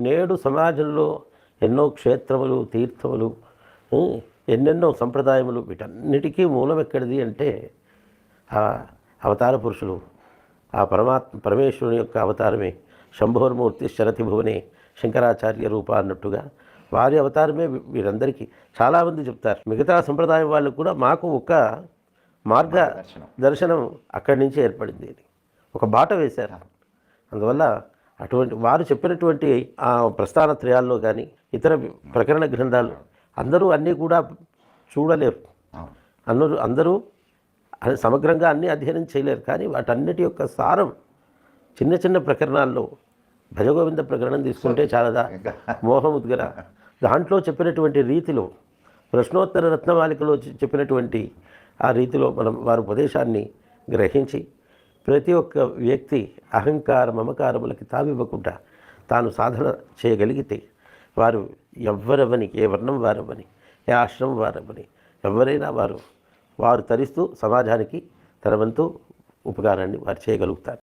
నేడు సమాజంలో ఎన్నో క్షేత్రములు, తీర్థములు, ఎన్నెన్నో సంప్రదాయములు, వీటన్నిటికీ మూలం ఎక్కడిది అంటే ఆ అవతార పురుషులు, ఆ పరమేశ్వరుని యొక్క అవతారమే. శంభోర్మూర్తి శరతి భువనే శంకరాచార్య రూప అన్నట్టుగా వారి అవతారమే వీరందరికీ. చాలామంది చెప్తారు, మిగతా సంప్రదాయం వాళ్ళు కూడా మాకు ఒక మార్గ దర్శనం అక్కడి నుంచి ఏర్పడింది అని ఒక బాట వేశారు. అందువల్ల అటువంటి వారు చెప్పినటువంటి ఆ ప్రస్థానత్రయాల్లో కానీ ఇతర ప్రకరణ గ్రంథాలు అందరూ అన్నీ కూడా చూడలేరు. అందరూ సమగ్రంగా అన్నీ అధ్యయనం చేయలేరు. కానీ వాటన్నిటి యొక్క సారం చిన్న చిన్న ప్రకరణాల్లో భజగోవింద ప్రకరణం తీసుకుంటే చాలదా, మోహముద్గర దాంట్లో చెప్పినటువంటి రీతిలో, ప్రశ్నోత్తర రత్నమాలికలో చెప్పినటువంటి ఆ రీతిలో వారి ఉపదేశాన్ని గ్రహించి ప్రతి ఒక్క వ్యక్తి అహంకార మమకారములకి తావివ్వకుండా తాను సాధన చేయగలిగితే వారు ఎవ్వరవని, ఏ వర్ణం వారవని, ఏ ఆశ్రమం వారవని, ఎవరైనా వారు తరిస్తూ సమాజానికి తన వంతు ఉపకారాన్ని వారు చేయగలుగుతారు.